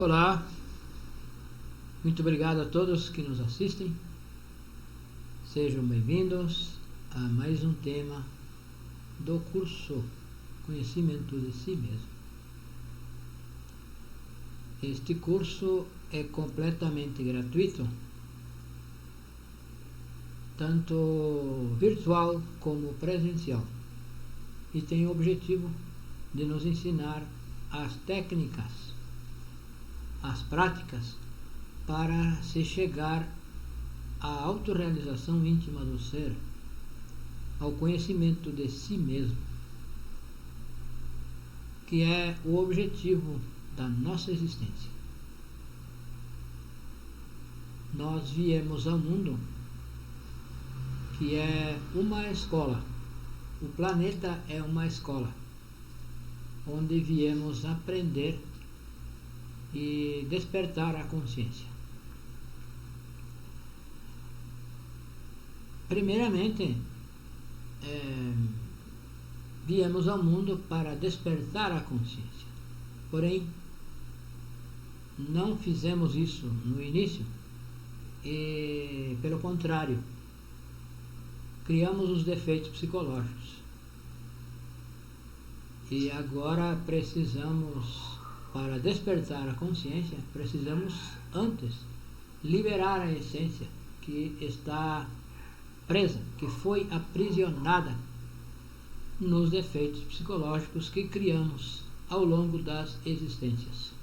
Olá, muito obrigado a todos que nos assistem. Sejam bem-vindos a mais um tema do curso Conhecimento de Si Mesmo. Este curso é completamente gratuito, tanto virtual como presencial, e tem o objetivo de nos ensinar as técnicas, as práticas para se chegar à autorrealização íntima do ser, ao conhecimento de si mesmo, que é o objetivo da nossa existência. Nós viemos ao mundo, que é uma escola. O planeta é uma escola, onde viemos aprender e despertar a consciência. Primeiramente, viemos ao mundo para despertar a consciência. Porém, não fizemos isso no início e, pelo contrário, criamos os defeitos psicológicos. E agora precisamos, para despertar a consciência, precisamos antes liberar a essência que está presa, que foi aprisionada nos defeitos psicológicos que criamos ao longo das existências.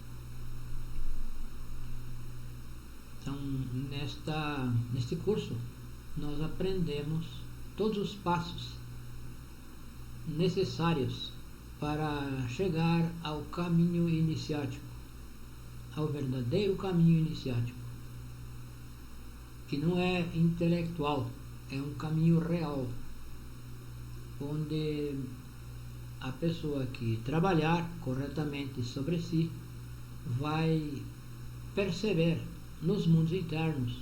Então, neste curso, nós aprendemos todos os passos necessários para chegar ao caminho iniciático, ao verdadeiro caminho iniciático, que não é intelectual, é um caminho real, onde a pessoa que trabalhar corretamente sobre si vai perceber nos mundos internos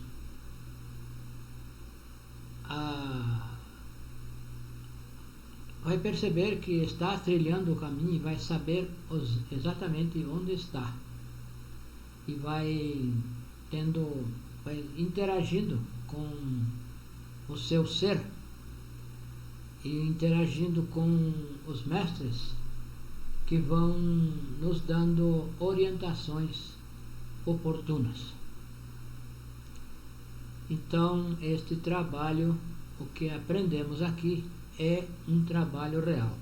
vai perceber que está trilhando o caminho e vai saber exatamente onde está, e vai interagindo com o seu ser e interagindo com os mestres que vão nos dando orientações oportunas. Então, este trabalho, o que aprendemos aqui, é um trabalho real.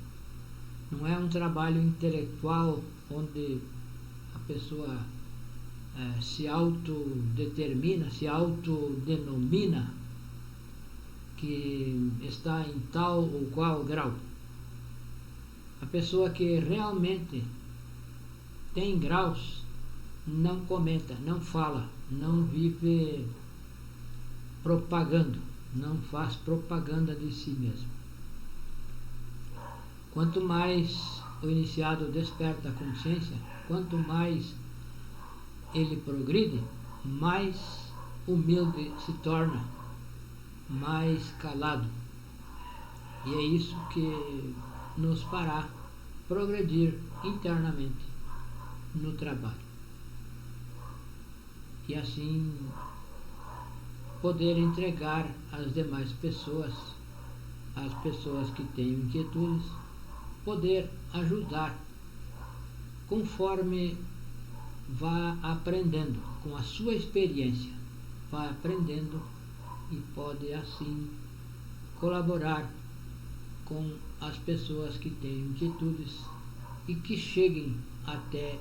Não é um trabalho intelectual onde a pessoa se autodetermina, se autodenomina que está em tal ou qual grau. A pessoa que realmente tem graus não comenta, não fala, não vive propagando, não faz propaganda de si mesmo. Quanto mais o iniciado desperta a consciência, quanto mais ele progride, mais humilde se torna, mais calado. E é isso que nos fará progredir internamente no trabalho. E assim poder entregar às demais pessoas, às pessoas que têm inquietudes, poder ajudar conforme vá aprendendo, com a sua experiência, vá aprendendo e pode assim colaborar com as pessoas que têm inquietudes e que cheguem até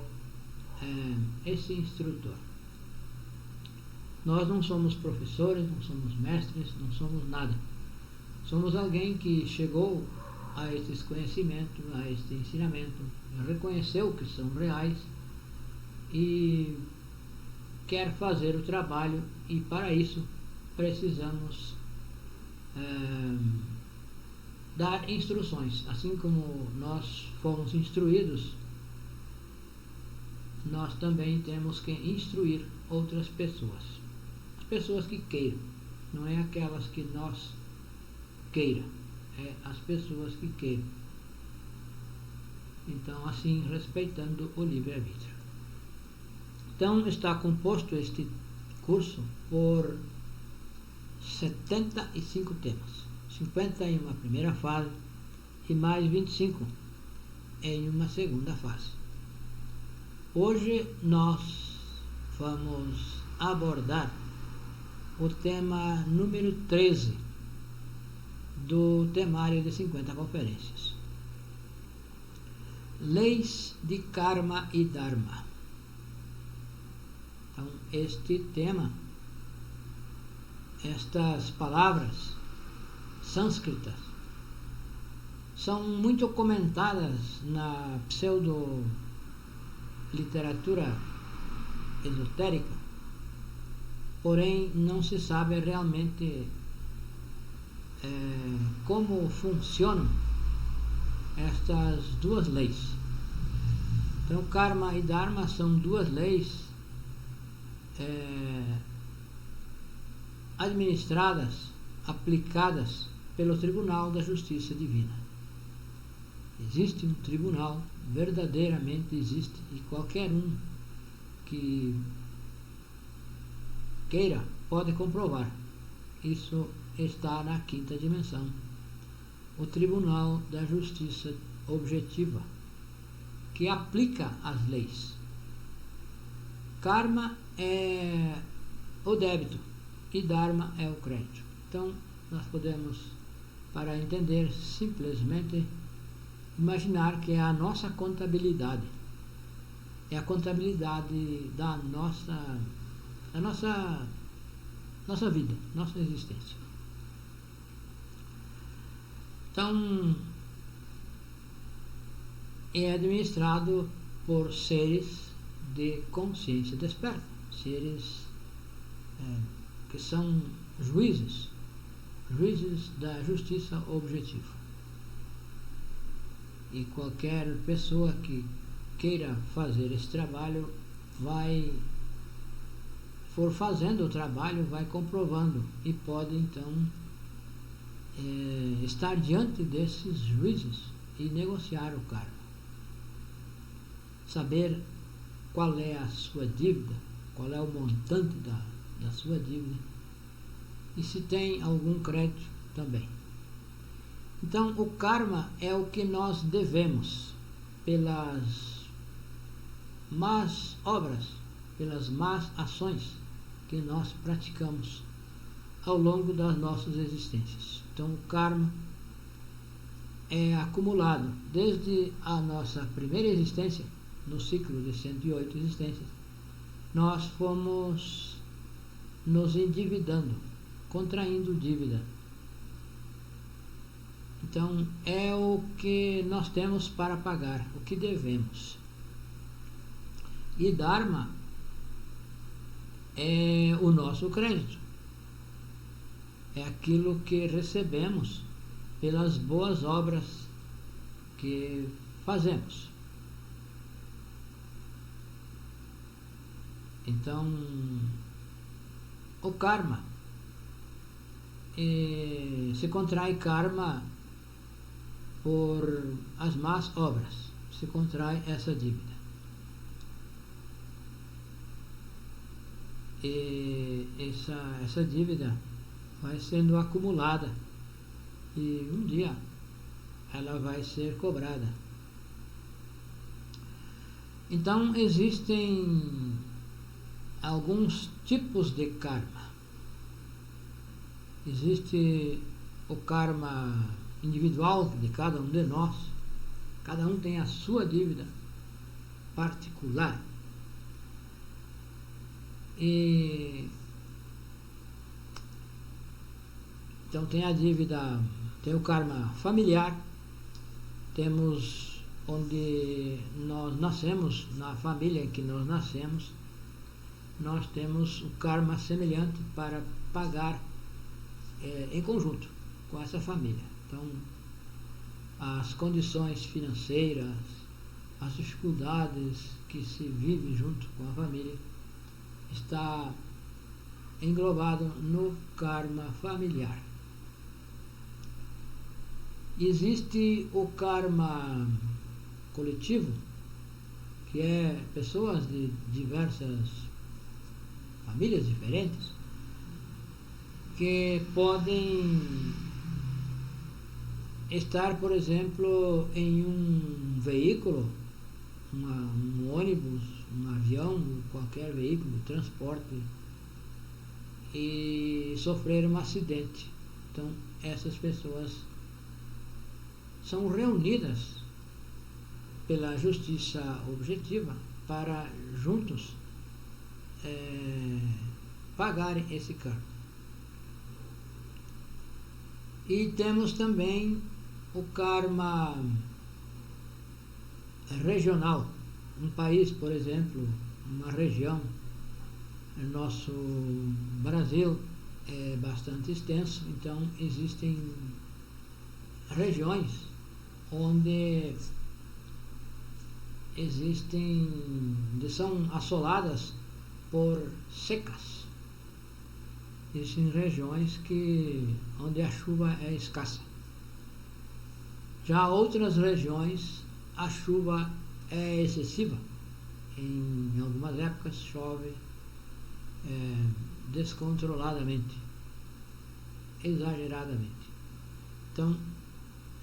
esse instrutor. Nós não somos professores, não somos mestres, não somos nada. Somos alguém que chegou a esses conhecimentos, a este ensinamento, reconheceu que são reais e quer fazer o trabalho, e para isso precisamos dar instruções. Assim como nós fomos instruídos, nós também temos que instruir outras pessoas. As pessoas que queiram, não é aquelas que nós queira, é as pessoas que queiram. Então, assim, respeitando o livre-arbítrio. Então está composto este curso por 75 temas, 50 em uma primeira fase e mais 25 em uma segunda fase. Hoje nós vamos abordar o tema número 13 do temário de 50 conferências. Leis de Karma e Dharma. Então, este tema, estas palavras sânscritas, são muito comentadas na pseudo-literatura esotérica, porém não se sabe realmente como funcionam estas duas leis. Então, Karma e Dharma são duas leis administradas, aplicadas pelo Tribunal da Justiça Divina. Existe um tribunal, verdadeiramente existe, e qualquer um que queira pode comprovar. Isso está na quinta dimensão. O Tribunal da Justiça Objetiva, que aplica as leis. Karma é o débito e Dharma é o crédito. Então, nós podemos, para entender simplesmente, imaginar que é a nossa contabilidade. É a contabilidade da nossa vida, nossa existência. Então, é administrado por seres de consciência desperta, seres que são juízes da justiça objetiva. E qualquer pessoa que queira fazer esse trabalho for fazendo o trabalho, vai comprovando e pode então estar diante desses juízes e negociar o karma. Saber qual é a sua dívida, qual é o montante da sua dívida e se tem algum crédito também. Então, o karma é o que nós devemos pelas más obras, pelas más ações que nós praticamos ao longo das nossas existências. Então, o karma é acumulado desde a nossa primeira existência, no ciclo de 108 existências. Nós fomos nos endividando, contraindo dívida. Então, é o que nós temos para pagar, o que devemos. E Dharma é o nosso crédito. É aquilo que recebemos pelas boas obras que fazemos. Então, o karma, se contrai karma por as más obras, se contrai essa dívida. E essa dívida vai sendo acumulada e um dia ela vai ser cobrada. Então, existem alguns tipos de karma. Existe o karma individual de cada um de nós. Cada um tem a sua dívida particular. E então tem a dívida, tem o karma familiar. Temos onde nós nascemos, na família em que nós nascemos, nós temos o karma semelhante para pagar em conjunto com essa família. Então, as condições financeiras, as dificuldades que se vive junto com a família, está englobado no karma familiar. Existe o karma coletivo, que é pessoas de diversas famílias diferentes, que podem estar, por exemplo, em um veículo, um ônibus, um avião, qualquer veículo de transporte, e sofrer um acidente. Então, essas pessoas são reunidas pela justiça objetiva para juntos pagarem esse cargo. E temos também o karma regional. Um país, por exemplo, uma região, nosso Brasil é bastante extenso, então existem regiões onde são assoladas por secas. Existem regiões onde a chuva é escassa. Já outras regiões a chuva é excessiva. Em algumas épocas chove descontroladamente, exageradamente. Então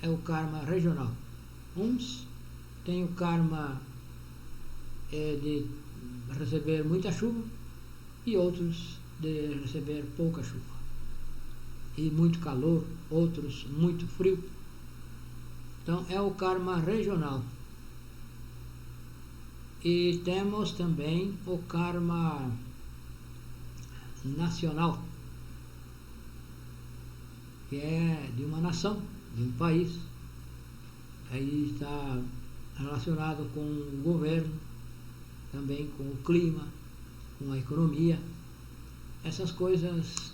é o karma regional. Uns têm o karma de receber muita chuva e outros de receber pouca chuva e muito calor, outros muito frio. Então é o karma regional. E temos também o karma nacional, que é de uma nação, de um país. Aí está relacionado com o governo, também com o clima, com a economia, essas coisas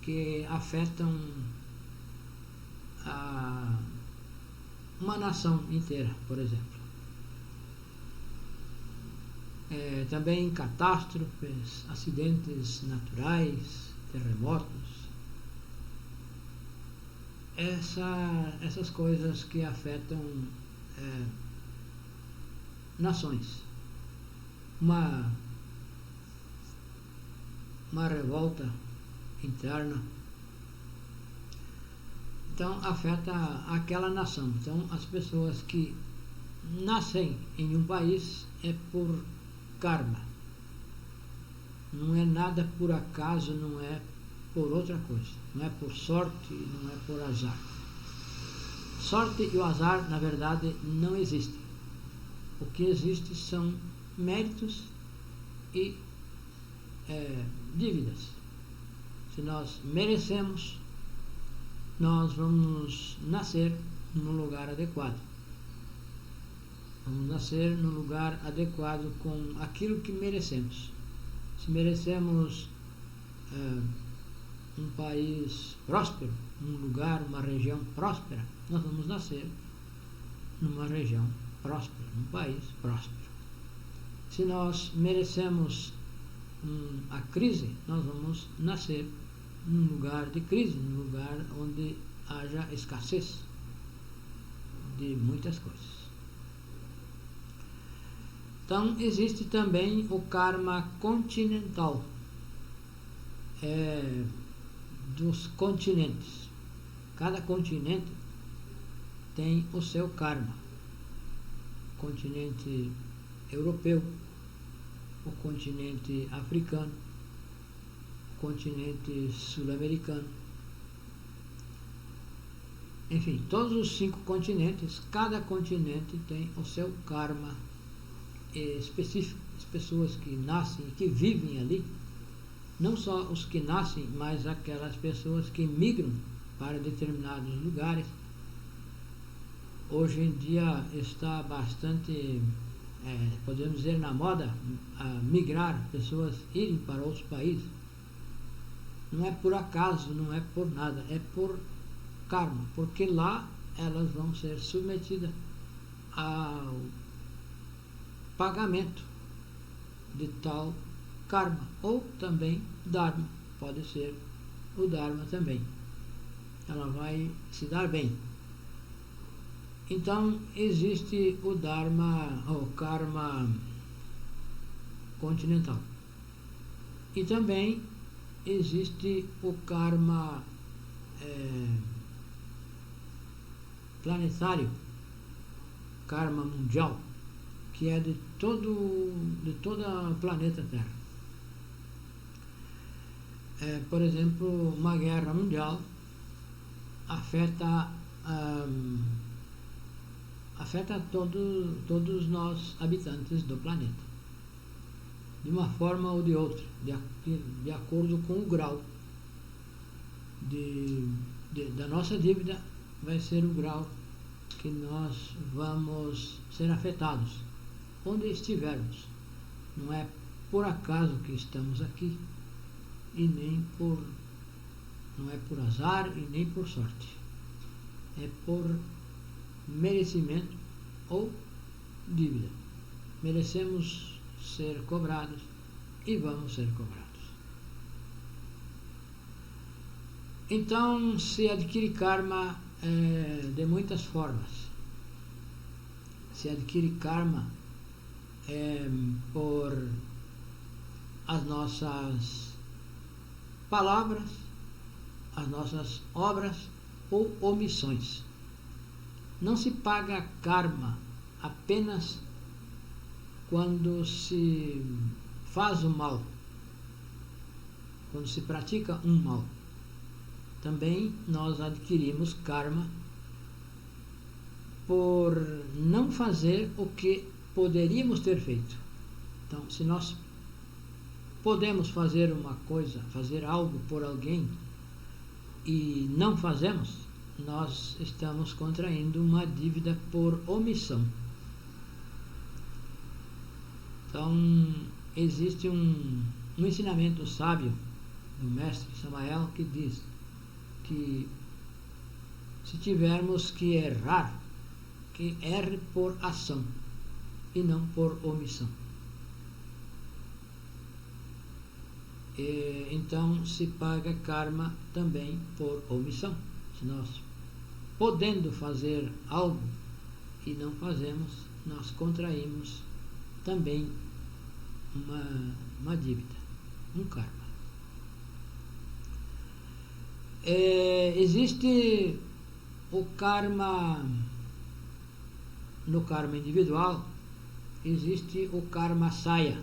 que afetam uma nação inteira, por exemplo. Também catástrofes, acidentes naturais, terremotos, essas coisas que afetam nações. Uma revolta interna, então afeta aquela nação. Então as pessoas que nascem em um país é por karma, não é nada por acaso, não é por outra coisa, não é por sorte, não é por azar. Sorte e o azar, na verdade, não existem. O que existe são méritos e dívidas. Se nós merecemos, nós vamos nascer no lugar adequado. Vamos nascer no lugar adequado com aquilo que merecemos. Se merecemos um país próspero, um lugar, uma região próspera, nós vamos nascer numa região próspera, num país próspero. Se nós merecemos a crise, nós vamos nascer num lugar de crise, num lugar onde haja escassez de muitas coisas. Então existe também o karma continental, dos continentes. Cada continente tem o seu karma. O continente europeu, o continente africano, o continente sul-americano. Enfim, todos os 5 continentes, cada continente tem o seu karma específico. As pessoas que nascem e que vivem ali, não só os que nascem, mas aquelas pessoas que migram para determinados lugares. Hoje em dia está bastante, podemos dizer, na moda, a migrar, pessoas irem para outros países. Não é por acaso, não é por nada, é por karma, porque lá elas vão ser submetidas ao pagamento de tal karma, ou também dharma, pode ser o dharma também. Ela vai se dar bem. Então existe o dharma, o karma continental. E também existe o karma planetário, karma mundial, que é de toda o planeta Terra. Por exemplo, uma guerra mundial afeta todos nós habitantes do planeta, de uma forma ou de outra, de acordo com o grau da nossa dívida, vai ser o grau que nós vamos ser afetados, onde estivermos. Não é por acaso que estamos aqui, e não é por azar e nem por sorte. É por merecimento ou dívida. Merecemos ser cobrados e vamos ser cobrados. Então, se adquire karma de muitas formas. Se adquire karma por as nossas palavras, as nossas obras ou omissões. Não se paga karma apenas quando se faz o mal, quando se pratica um mal. Também nós adquirimos karma por não fazer o que poderíamos ter feito. Então, se nós podemos fazer uma coisa, fazer algo por alguém e não fazemos, nós estamos contraindo uma dívida por omissão. Então, existe um ensinamento sábio do mestre Samael que diz que se tivermos que errar, que erre por ação e não por omissão. Então se paga karma também por omissão. Se nós podendo fazer algo e não fazemos, nós contraímos também uma dívida, um karma. Existe o karma, no karma individual, existe o karma saya,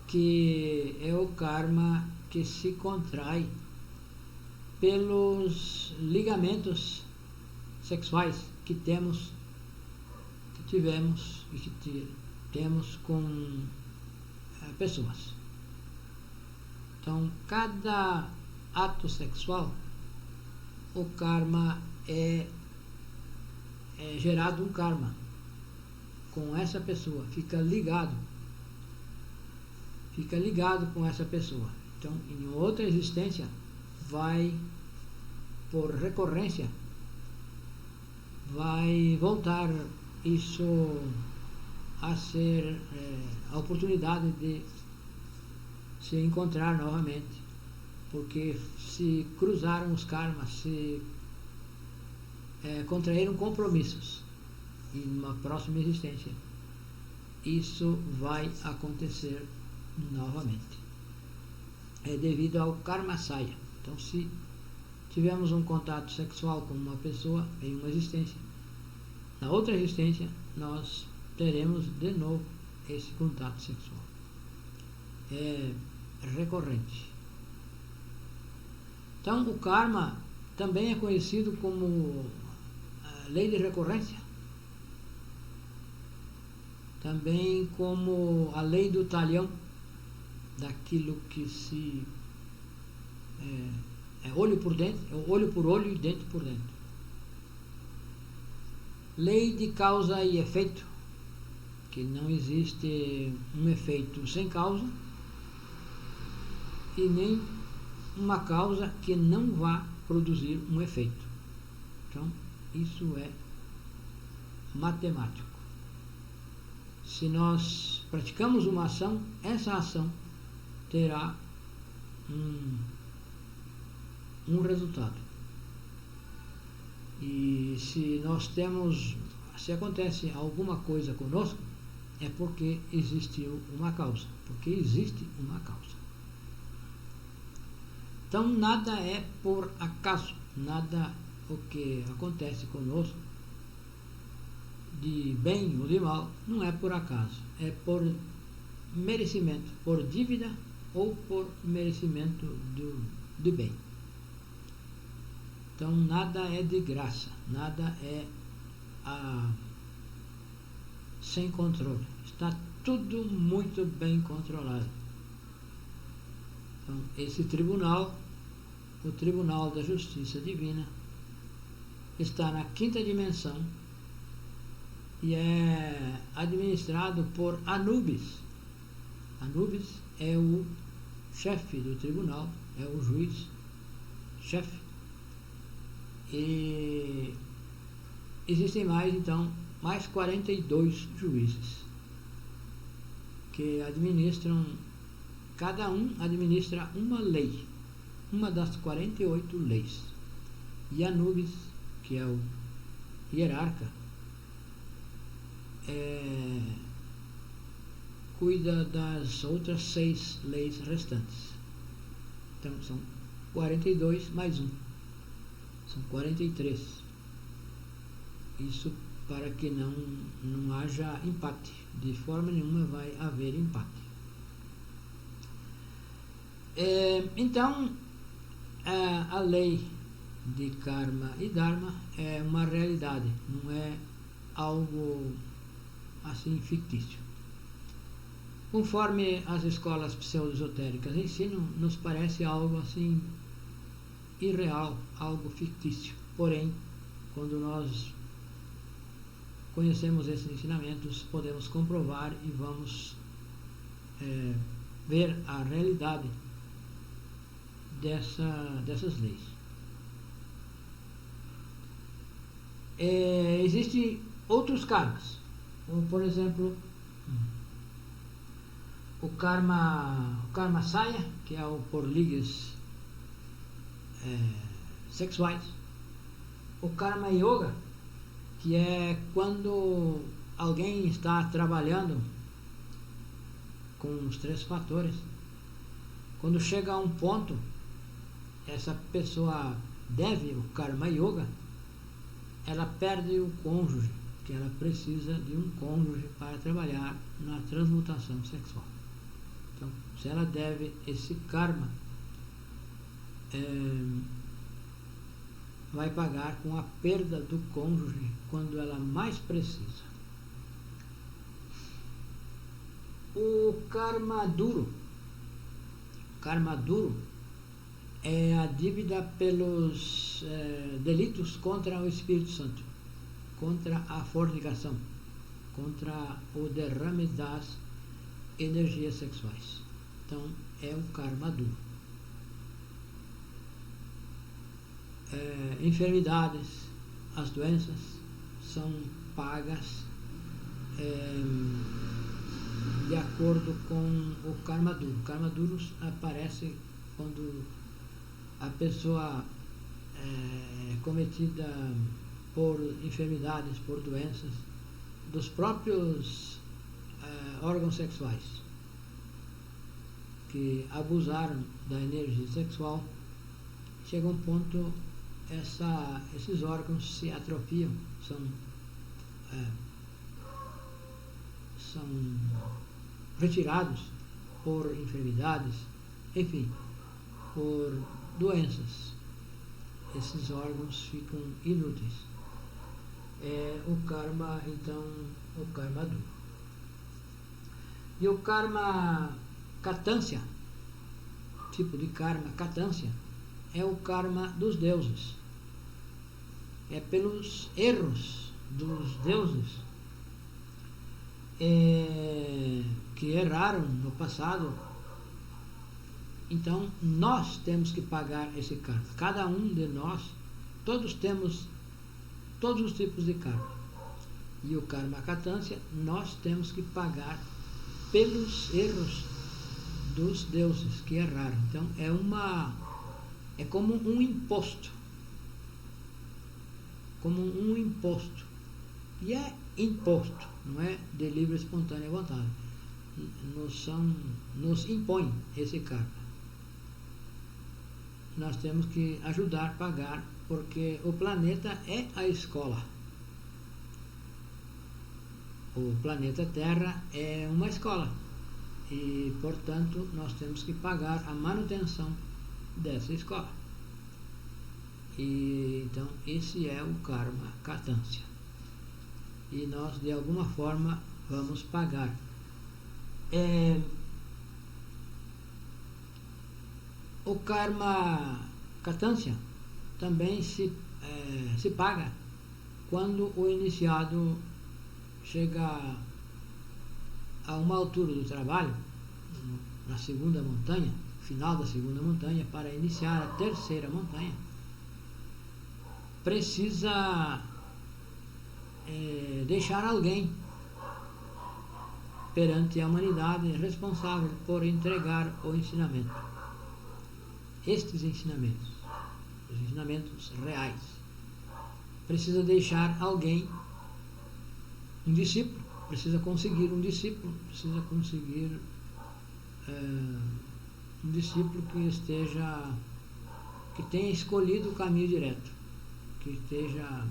que é o karma que se contrai pelos ligamentos sexuais que tivemos e que temos com pessoas. Então, cada ato sexual, o karma é gerado um karma com essa pessoa, fica ligado com essa pessoa. Então, em outra existência, vai, por recorrência, vai voltar isso a ser a oportunidade de se encontrar novamente, porque se cruzaram os karmas, se contraíram compromissos em uma próxima existência, isso vai acontecer novamente. É devido ao karma saya. Então, se tivermos um contato sexual com uma pessoa em uma existência, na outra existência nós teremos de novo esse contato sexual. É recorrente. Então, o karma também é conhecido como lei de recorrência, também como a lei do talhão, daquilo que se olho por dentro, olho por olho e dente por dentro. Lei de causa e efeito, que não existe um efeito sem causa e nem uma causa que não vá produzir um efeito. Então, isso é matemático. Se nós praticamos uma ação, essa ação terá um resultado. E se acontece alguma coisa conosco, é porque existiu uma causa, porque existe uma causa. Então nada é por acaso, nada o que acontece conosco, de bem ou de mal, não é por acaso, é por merecimento, por dívida ou por merecimento do bem. Então nada é de graça, nada é sem controle, está tudo muito bem controlado. Então esse tribunal, o Tribunal da Justiça Divina, está na quinta dimensão e é administrado por Anubis. Anubis é o chefe do tribunal, é o juiz chefe. E existem mais 42 juízes que administram, cada um administra uma lei, uma das 48 leis. E Anubis, que é o hierarca, cuida das outras 6 leis restantes. Então são 42 mais 1. São 43. Isso para que não haja empate. De forma nenhuma vai haver empate. Então, a lei de karma e dharma é uma realidade, não é algo assim fictício. Conforme as escolas pseudo-esotéricas ensinam, nos parece algo assim irreal, algo fictício. Porém, quando nós conhecemos esses ensinamentos, podemos comprovar e vamos ver a realidade dessas leis. Existem outros karmas, como por exemplo o karma saya, que é o por ligas sexuais, o karma yoga, que é quando alguém está trabalhando com os 3 fatores. Quando chega a um ponto, essa pessoa deve o karma yoga, ela perde o cônjuge, que ela precisa de um cônjuge para trabalhar na transmutação sexual. Então, se ela deve esse karma, vai pagar com a perda do cônjuge quando ela mais precisa. O karma duro é a dívida pelos delitos contra o Espírito Santo, contra a fornicação, contra o derrame das energias sexuais. Então é o karma duro. Enfermidades, as doenças são pagas de acordo com o karma duro. O karma duro aparece quando a pessoa é cometida por enfermidades, por doenças dos próprios órgãos sexuais, que abusaram da energia sexual. Chega um ponto, esses órgãos se atrofiam, são retirados por enfermidades, enfim, por doenças. Esses órgãos ficam inúteis. O karma, então, o karma duro. E o karma katância, tipo de karma katância, é o karma dos deuses. É pelos erros dos deuses que erraram no passado. Então nós temos que pagar esse karma. Cada um de nós, todos temos todos os tipos de karma. E o karma katância nós temos que pagar pelos erros dos deuses que erraram. Então é como um imposto. Como um imposto E é imposto, não é de livre e espontânea vontade. Nos impõe esse karma. Nós temos que ajudar a pagar, porque o planeta é a escola. O planeta Terra é uma escola e, portanto, nós temos que pagar a manutenção dessa escola. E então esse é o karma katância. E nós, de alguma forma, vamos pagar. O karma katância também se paga quando o iniciado chega a uma altura do trabalho, na segunda montanha, final da segunda montanha, para iniciar a terceira montanha. Precisa deixar alguém perante a humanidade responsável por entregar o ensinamento. Estes ensinamentos, os ensinamentos reais, precisa deixar alguém, um discípulo, precisa conseguir um discípulo, precisa conseguir um discípulo que tenha escolhido o caminho direto, que esteja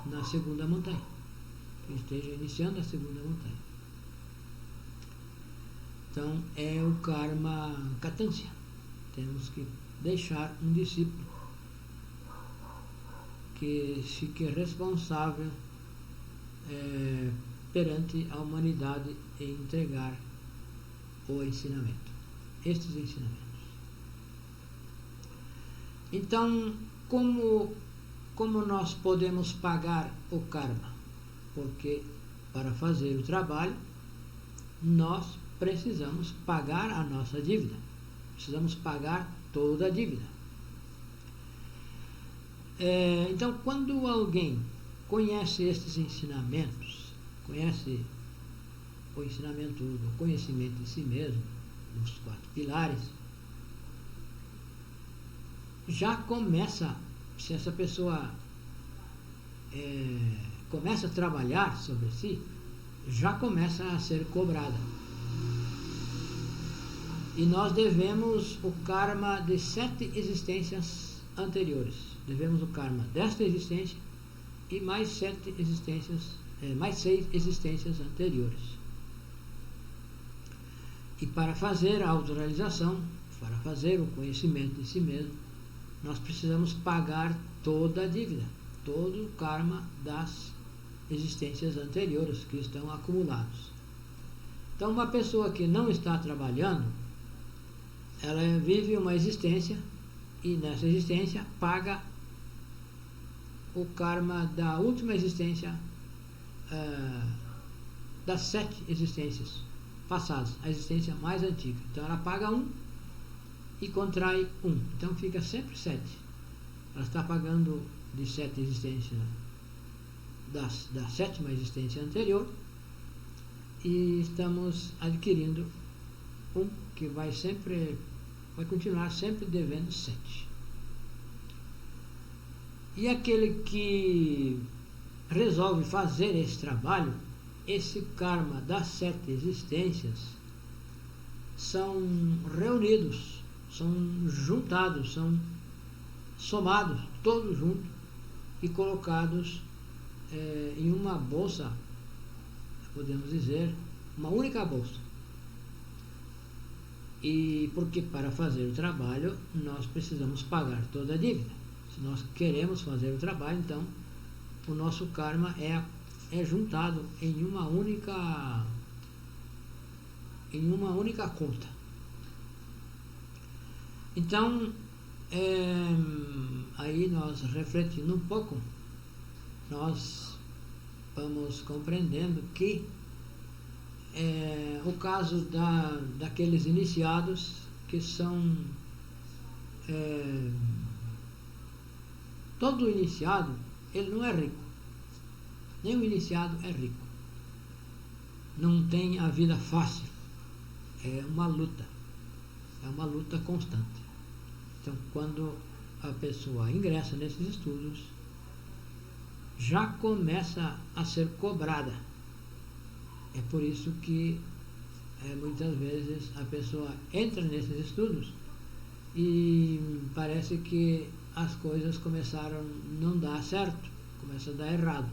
na segunda montanha, que esteja iniciando a segunda montanha. Então é o karma katância. Temos que deixar um discípulo que fique responsável perante a humanidade em entregar o ensinamento, estes ensinamentos. Então, como nós podemos pagar o karma? Porque para fazer o trabalho, nós precisamos pagar a nossa dívida. Precisamos pagar toda a dívida. Então, quando alguém conhece estes ensinamentos, conhece o ensinamento do conhecimento de si mesmo, dos 4 pilares, já começa, se essa pessoa começa a trabalhar sobre si, já começa a ser cobrada. E nós devemos o karma de 7 existências anteriores. Devemos o karma desta existência e mais 7 existências, mais 6 existências anteriores. E para fazer a autorrealização, para fazer o conhecimento de si mesmo, nós precisamos pagar toda a dívida, todo o karma das existências anteriores que estão acumulados. Então, uma pessoa que não está trabalhando, ela vive uma existência e nessa existência paga o karma da última existência, das 7 existências passadas, a existência mais antiga. Então ela paga 1 e contrai 1, então fica sempre 7. Ela está pagando de 7 existências da 7ª existência anterior e estamos adquirindo 1 que vai continuar sempre devendo 7. E aquele que resolve fazer esse trabalho, esse karma das 7 existências são reunidos, são juntados, são somados, todos juntos e colocados em uma bolsa, podemos dizer, uma única bolsa. E porque para fazer o trabalho nós precisamos pagar toda a dívida. Se nós queremos fazer o trabalho, então o nosso karma é juntado em uma única conta. Então, aí nós refletindo um pouco, nós vamos compreendendo que o caso daqueles iniciados que são todo iniciado, ele não é rico, nenhum iniciado é rico, não tem a vida fácil, é uma luta constante. Então, quando a pessoa ingressa nesses estudos, já começa a ser cobrada. É por isso que muitas vezes a pessoa entra nesses estudos e parece que as coisas começaram a não dar certo, começa a dar errado.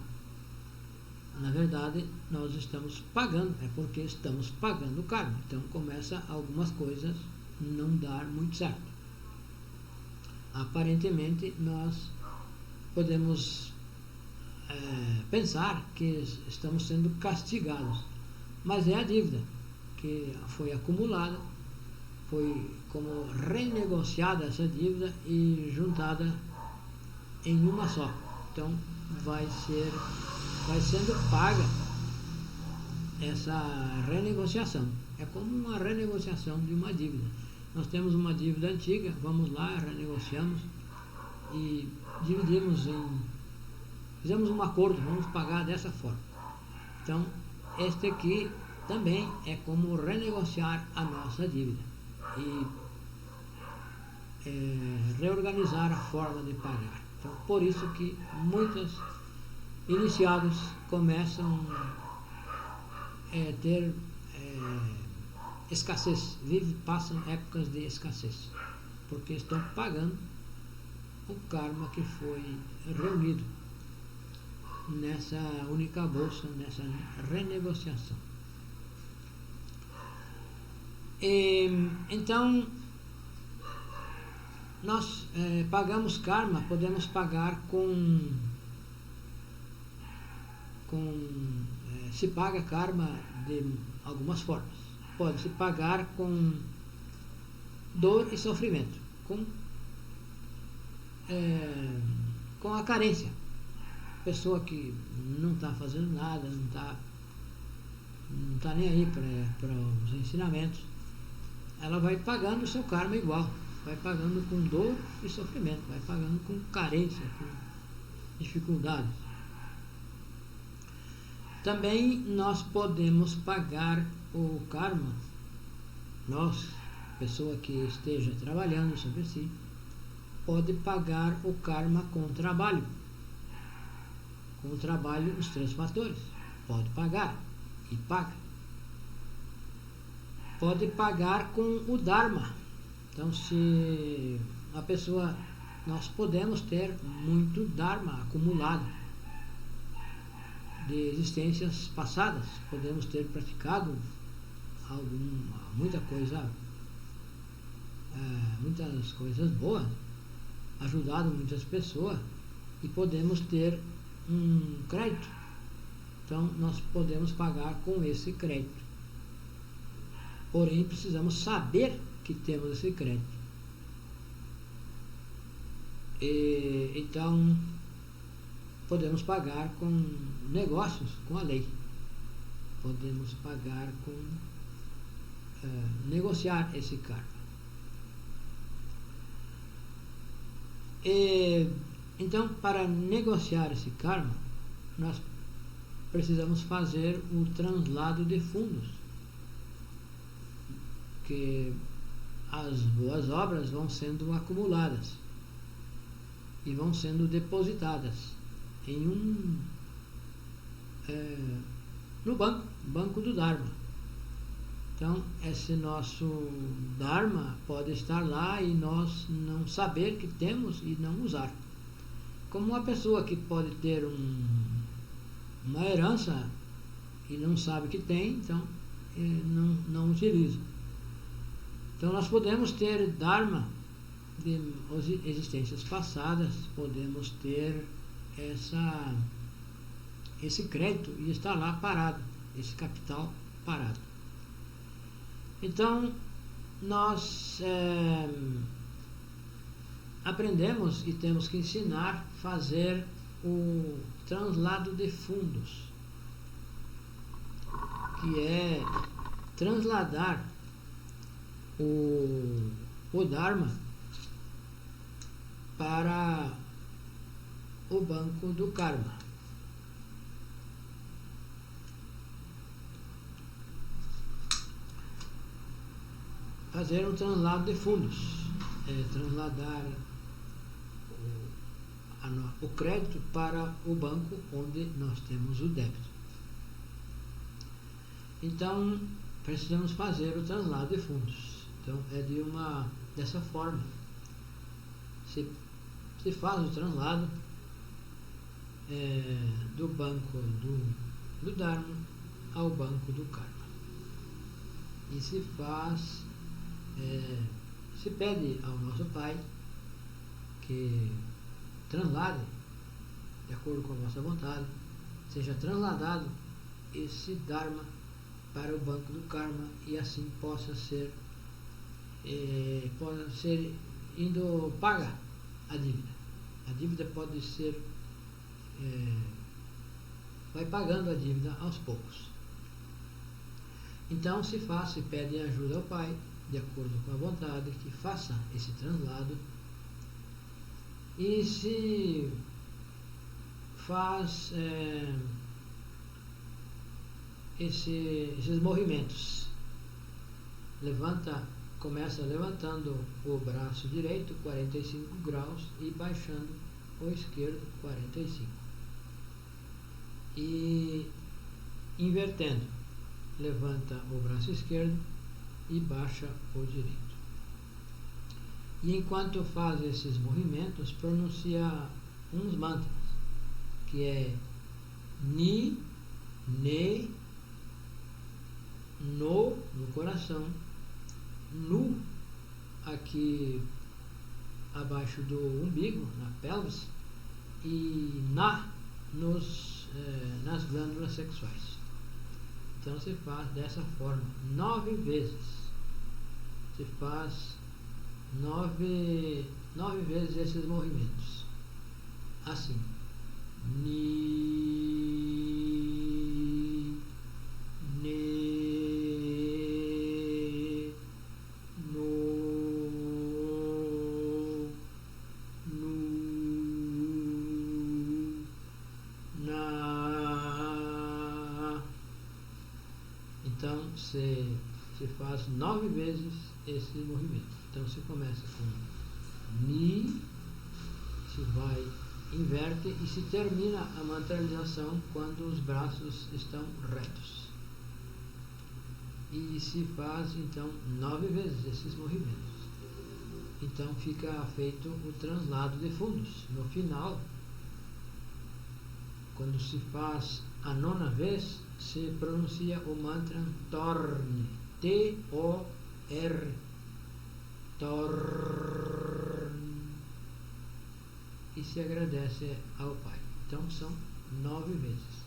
Na verdade, nós estamos pagando, é porque estamos pagando o karma. Então começa algumas coisas não dar muito certo. Aparentemente nós podemos pensar que estamos sendo castigados, mas é a dívida que foi acumulada, foi como renegociada essa dívida e juntada em uma só. Então vai sendo paga essa renegociação. É como uma renegociação de uma dívida. Nós temos uma dívida antiga, vamos lá, renegociamos e fizemos um acordo, vamos pagar dessa forma. Então, este aqui também é como renegociar a nossa dívida e reorganizar a forma de pagar. Então, por isso que muitos iniciados começam a ter escassez, passam épocas de escassez, porque estão pagando o karma que foi reunido nessa única bolsa, nessa renegociação. Então, nós pagamos karma, podemos pagar se paga karma de algumas formas. Pode-se pagar com dor e sofrimento, com a carência. Pessoa que não está fazendo nada, não está nem aí para os ensinamentos, ela vai pagando o seu karma igual, vai pagando com dor e sofrimento, vai pagando com carência, com dificuldades. Também nós podemos pagar o karma, nós, pessoa que esteja trabalhando sobre si, pode pagar o karma com trabalho. Com o trabalho, os 3 fatores. Pode pagar e paga. Pode pagar com o Dharma. Então, se a pessoa, nós podemos ter muito Dharma acumulado de existências passadas, podemos ter praticado muitas coisas boas, ajudado muitas pessoas e podemos ter um crédito. Então nós podemos pagar com esse crédito, porém precisamos saber que temos esse crédito. Então podemos pagar com negócios, com a lei, podemos pagar com negociar esse karma. Então, para negociar esse karma, nós precisamos fazer o translado de fundos, que as boas obras vão sendo acumuladas e vão sendo depositadas no banco do Dharma. Então, esse nosso Dharma pode estar lá e nós não saber que temos e não usar. Como uma pessoa que pode ter uma herança e não sabe que tem, então não utiliza. Então nós podemos ter Dharma de existências passadas, podemos ter esse crédito e está lá parado, esse capital parado. Então nós aprendemos e temos que ensinar a fazer o translado de fundos, que é transladar o Dharma para o banco do karma. Fazer um translado de fundos, transladar o crédito para o banco onde nós temos o débito. Então, precisamos fazer o translado de fundos. Então, dessa forma. Se faz o translado do banco do Dharma ao banco do Karma. E se pede ao nosso Pai que translade, de acordo com a nossa vontade, seja transladado esse Dharma para o banco do Karma e assim possa ser indo pagar a dívida. A dívida pode ser vai pagando a dívida aos poucos. Então se pede ajuda ao Pai, de acordo com a vontade, que faça esse translado e se faz esses movimentos. Começa levantando o braço direito 45 graus e baixando o esquerdo 45. E invertendo, levanta o braço esquerdo e baixa o direito. E enquanto faz esses movimentos, pronuncia uns mantras, que é Ni, Ne, No coração, Nu aqui abaixo do umbigo, na pelvis, e Na nas glândulas sexuais. Então se faz dessa forma 9 vezes. Se faz 9 vezes esses movimentos. Assim. Ni, Ne, No, Nu, Na. Então se faz 9 vezes esse movimento. Então se começa com Ni, se vai, inverte e se termina a mantralização quando os braços estão retos. E se faz então 9 vezes esses movimentos. Então fica feito o translado de fundos. No final, quando se faz a 9ª vez, se pronuncia o mantra Torne, T-O-R, Torne, e se agradece ao Pai. Então são 9 vezes.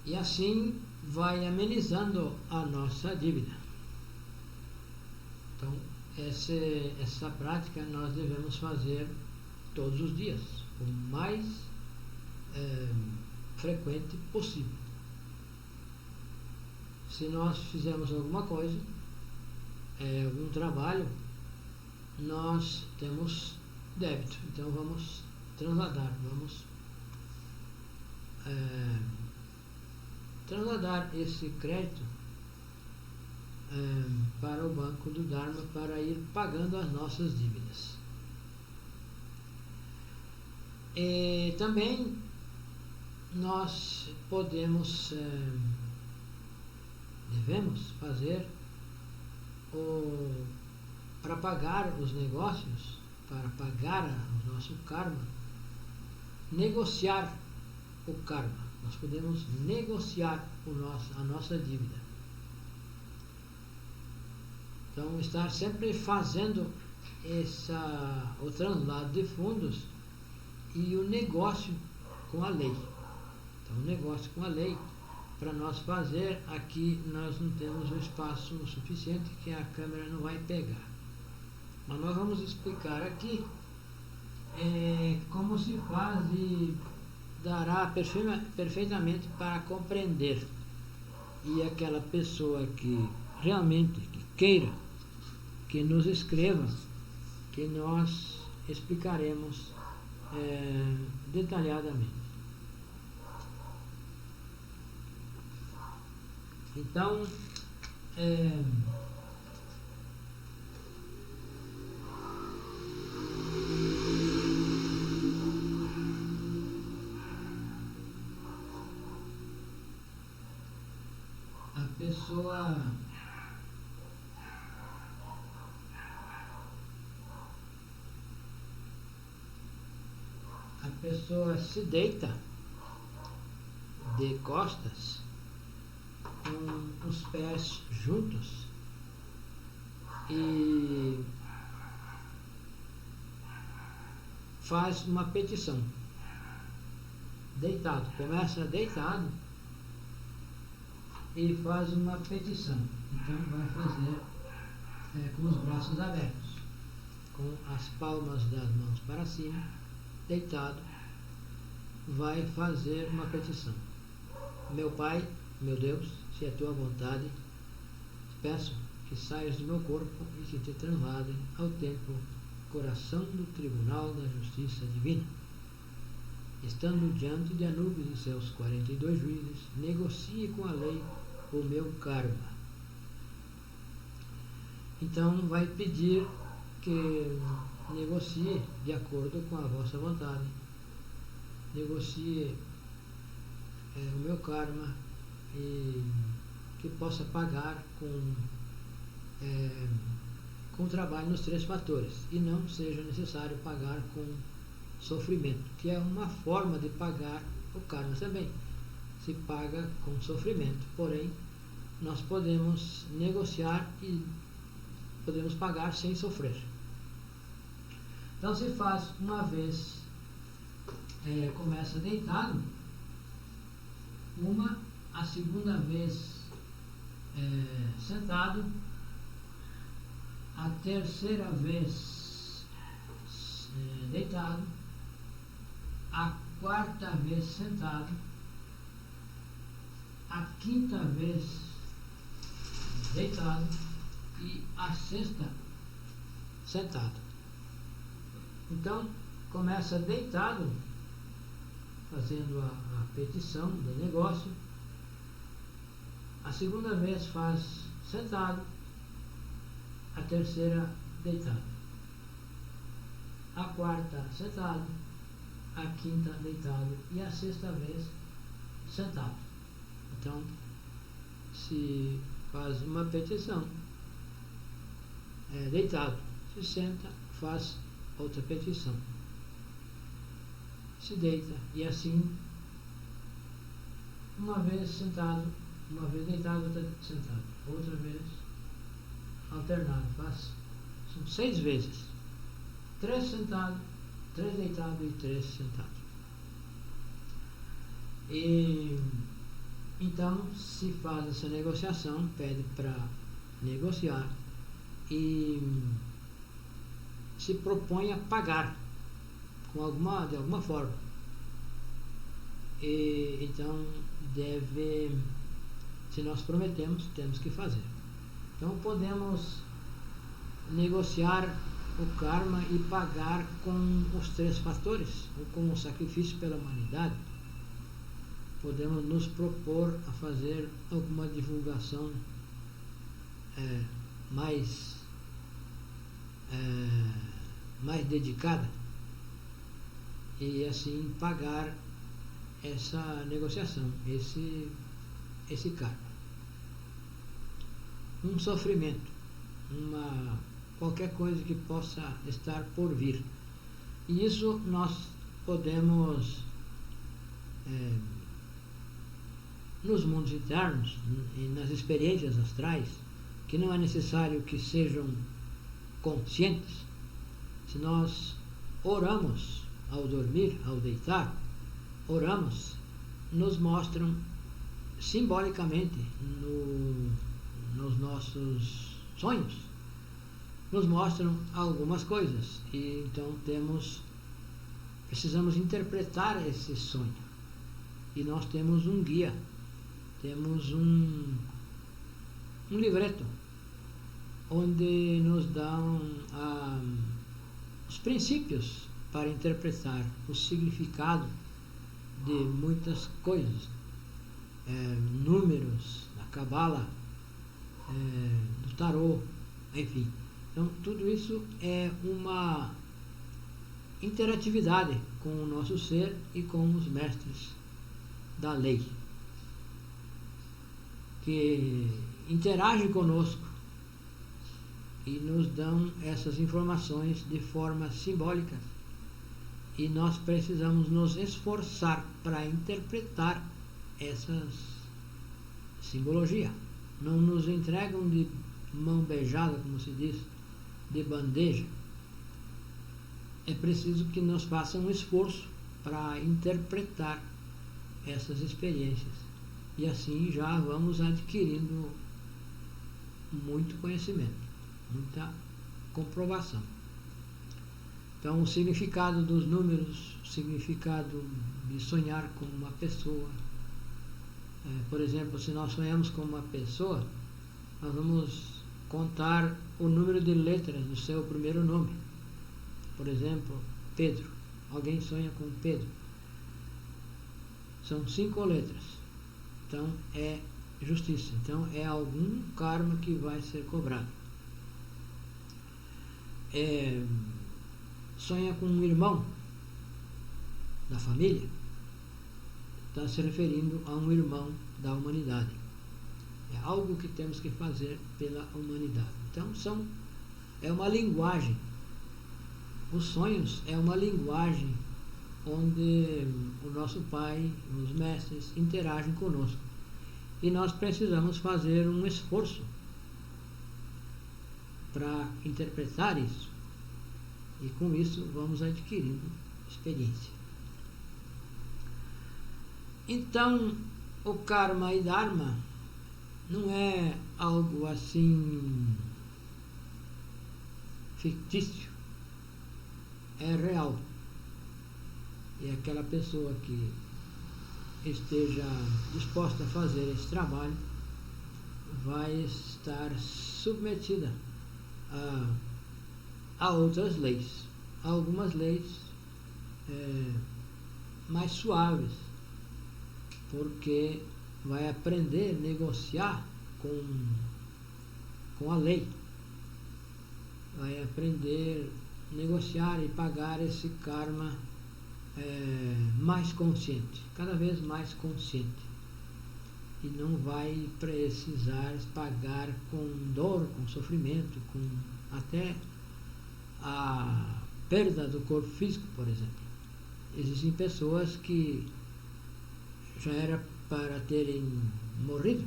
E assim vai amenizando a nossa dívida. Então essa prática nós devemos fazer todos os dias, o mais frequente possível. Se nós fizermos alguma coisa, algum trabalho, nós temos débito, então vamos transladar, transladar esse crédito para o banco do Dharma para ir pagando as nossas dívidas. E também nós devemos fazer para pagar os negócios, para pagar o nosso karma, negociar o karma. Nós podemos negociar a nossa dívida. Então, estar sempre fazendo o translado de fundos e o negócio com a lei. Então, o negócio com a lei, para nós fazer, aqui nós não temos o espaço suficiente que a câmera não vai pegar. Mas nós vamos explicar aqui como se faz e dará perfeitamente para compreender. E aquela pessoa que realmente queira, que nos escreva, que nós explicaremos detalhadamente. Então, pessoa se deita de costas, com os pés juntos, e faz uma petição. Deitado, começa deitado e faz uma petição. Então vai fazer com os braços abertos, com as palmas das mãos para cima, deitado, vai fazer uma petição. Meu Pai, meu Deus, se é tua vontade, peço que saias do meu corpo e que te transladem ao templo, coração do tribunal da justiça divina. Estando diante de Anubis e seus 42 juízes, negocie com a lei o meu karma. Então vai pedir que negocie de acordo com a vossa vontade, negocie o meu karma, e que possa pagar com trabalho nos 3 fatores, e não seja necessário pagar com sofrimento, que é uma forma de pagar o karma também. Se paga com sofrimento, porém nós podemos negociar e podemos pagar sem sofrer. Então se faz uma vez, começa deitado, a segunda vez sentado, a terceira vez deitado, a quarta vez sentado, a quinta vez deitado e a sexta sentado. Então começa deitado, fazendo a petição do negócio. A segunda vez faz sentado, a terceira deitado, a quarta sentado, a quinta deitado e a sexta vez sentado. Então se faz uma petição deitado, se senta, faz outra petição, se deita, e assim, uma vez sentado, uma vez deitado, outra sentado, outra vez alternado, são 6 vezes, 3 sentados, 3 deitados e 3 sentados. E então se faz essa negociação, pede para negociar e se propõe a pagar de alguma forma. E então se nós prometemos, temos que fazer. Então podemos negociar o karma e pagar com os 3 fatores, ou com o sacrifício pela humanidade. Podemos nos propor a fazer alguma divulgação mais dedicada, e assim pagar essa negociação, esse karma. Um sofrimento, qualquer coisa que possa estar por vir. E isso nós podemos, nos mundos internos e nas experiências astrais, que não é necessário que sejam conscientes. Se nós oramos ao dormir, ao deitar, oramos, nos mostram simbolicamente nos nossos sonhos, nos mostram algumas coisas, e então precisamos interpretar esse sonho, e nós temos um guia, temos um livreto onde nos dão os princípios para interpretar o significado de muitas coisas, números, da Cabala, do tarô, enfim. Então tudo isso é uma interatividade com o nosso ser e com os mestres da lei, que interagem conosco e nos dão essas informações de forma simbólica, E nós precisamos nos esforçar para interpretar essas simbologia. Não nos entregam de mão beijada, como se diz, de bandeja. É preciso que nós façamos um esforço para interpretar essas experiências. E assim já vamos adquirindo muito conhecimento, muita comprovação. Então, o significado dos números, o significado de sonhar com uma pessoa. Por exemplo, se nós sonhamos com uma pessoa, nós vamos contar o número de letras do seu primeiro nome. Por exemplo, Pedro. Alguém sonha com Pedro. São 5 letras. Então, é justiça. Então, é algum karma que vai ser cobrado. Sonha com um irmão da família, está se referindo a um irmão da humanidade. É algo que temos que fazer pela humanidade. Então, é uma linguagem. Os sonhos é uma linguagem onde o nosso Pai, os mestres, interagem conosco. E nós precisamos fazer um esforço para interpretar isso. E com isso vamos adquirindo experiência. Então, o karma e dharma não é algo assim fictício, é real. E aquela pessoa que esteja disposta a fazer esse trabalho vai estar submetida a outras leis. Há algumas leis mais suaves, porque vai aprender a negociar com a lei. Vai aprender a negociar e pagar esse karma mais consciente, cada vez mais consciente. E não vai precisar pagar com dor, com sofrimento, com até a perda do corpo físico, por exemplo. Existem pessoas que já era para terem morrido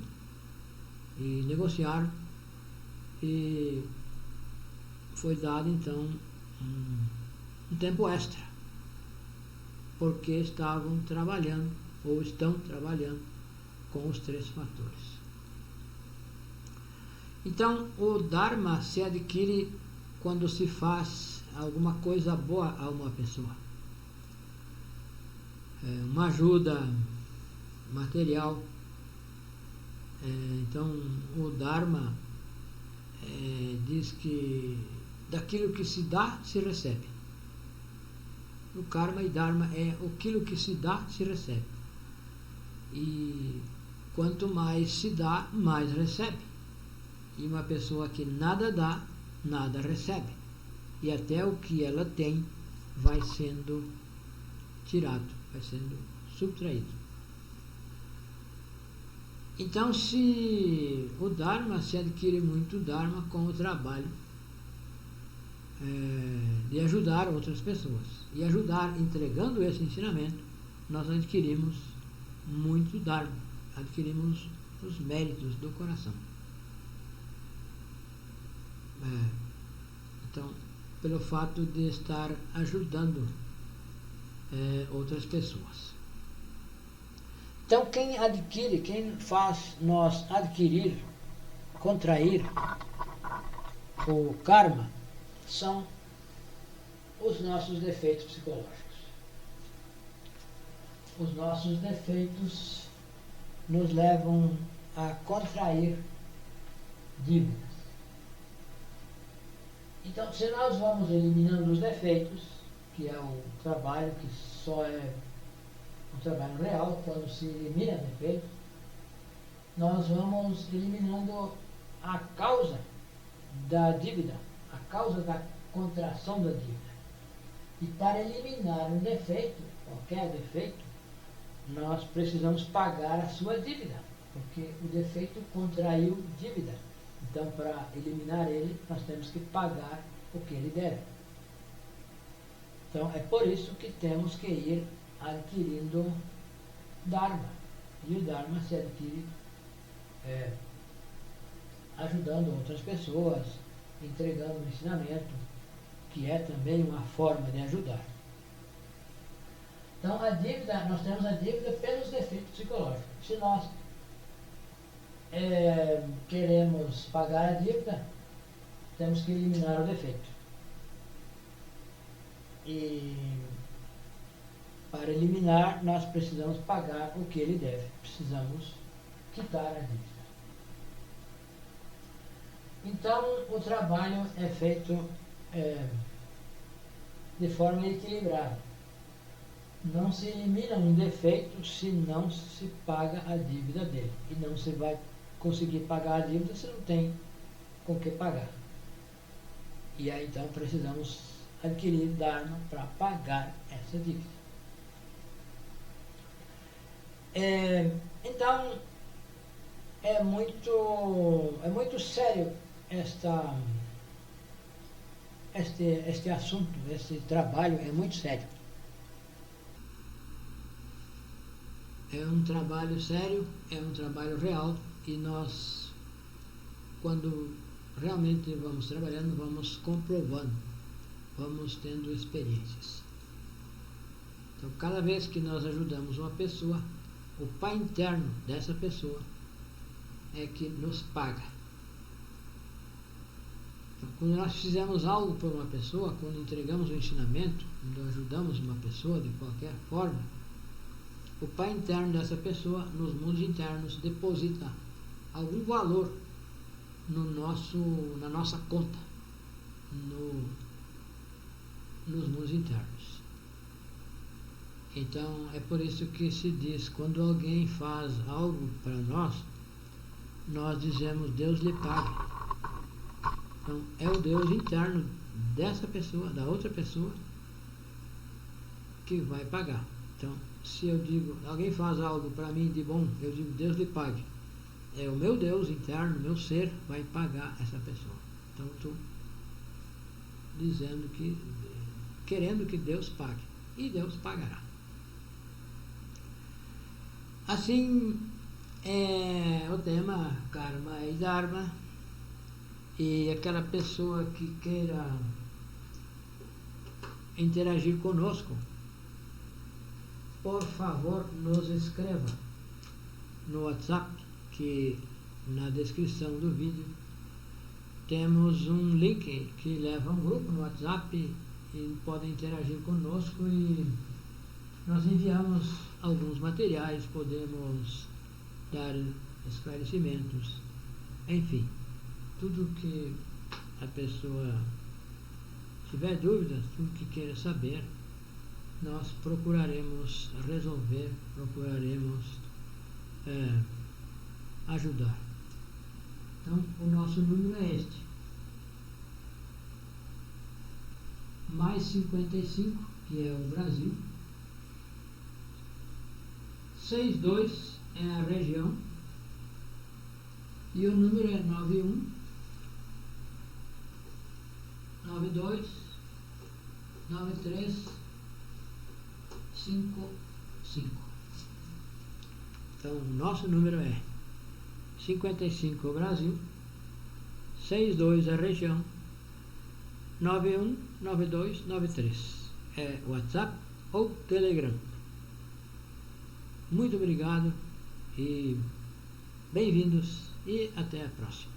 e negociaram, e foi dado então um tempo extra, porque estavam trabalhando ou estão trabalhando com os 3 fatores. Então, o Dharma se adquire quando se faz alguma coisa boa a uma pessoa. Uma ajuda material. Então, o Dharma diz que daquilo que se dá, se recebe. O karma e Dharma é aquilo que se dá, se recebe. E quanto mais se dá, mais recebe. E uma pessoa que nada dá, nada recebe. E até o que ela tem vai sendo tirado, vai sendo subtraído. Então, se o Dharma, se adquire muito Dharma com o trabalho de ajudar outras pessoas. E ajudar, entregando esse ensinamento, nós adquirimos muito Dharma, adquirimos os méritos do coração. Então, pelo fato de estar ajudando outras pessoas. Então, quem faz nós adquirir, contrair o karma, são os nossos defeitos psicológicos. Os nossos defeitos nos levam a contrair dívidas. Então, se nós vamos eliminando os defeitos, que é um trabalho que só é um trabalho real, quando se elimina defeitos, nós vamos eliminando a causa da dívida, a causa da contração da dívida. E para eliminar um defeito, qualquer defeito, nós precisamos pagar a sua dívida, porque o defeito contraiu dívida. Então, para eliminar ele, nós temos que pagar o que ele deve. Então é por isso que temos que ir adquirindo Dharma. E o Dharma se adquire ajudando outras pessoas, entregando um ensinamento, que é também uma forma de ajudar. Então a dívida, nós temos a dívida pelos defeitos psicológicos. Se nós queremos pagar a dívida, temos que eliminar o defeito. E para eliminar, nós precisamos pagar o que ele deve. Precisamos quitar a dívida. Então, o trabalho é feito de forma equilibrada. Não se elimina um defeito se não se paga a dívida dele. E não se vai conseguir pagar a dívida se não tem com que pagar. E aí, então, precisamos adquirir Dharma para pagar essa dívida. Então, é muito sério este assunto, esse trabalho é muito sério. É um trabalho sério, é um trabalho real, e nós, quando realmente vamos trabalhando, vamos comprovando, vamos tendo experiências. Então, cada vez que nós ajudamos uma pessoa, o pai interno dessa pessoa é que nos paga. Então, quando nós fizemos algo por uma pessoa, quando entregamos um ensinamento, quando ajudamos uma pessoa de qualquer forma, o pai interno dessa pessoa, nos mundos internos, deposita algum valor na nossa conta, nos mundos internos. Então, é por isso que se diz, quando alguém faz algo para nós, nós dizemos, Deus lhe pague. Então, é o Deus interno dessa pessoa, da outra pessoa, que vai pagar. Então, se eu digo, alguém faz algo para mim de bom, eu digo, Deus lhe pague. É o meu Deus interno, meu ser, vai pagar essa pessoa. Então, estou dizendo que, querendo que Deus pague. E Deus pagará. Assim, é o tema Karma e Dharma. E aquela pessoa que queira interagir conosco, por favor, nos escreva no WhatsApp, que na descrição do vídeo temos um link que leva a um grupo no WhatsApp e podem interagir conosco, e nós enviamos alguns materiais, podemos dar esclarecimentos, enfim, tudo que a pessoa tiver dúvidas, tudo que queira saber, nós procuraremos resolver, procuraremos ajudar. Então, o nosso número é este. Mais 55, que é o Brasil. 62 é a região. E o número é 91 92 93 55. Então, o nosso número é 55 Brasil, 62 a região, 91 92 93. É WhatsApp ou Telegram. Muito obrigado e bem-vindos, e até a próxima.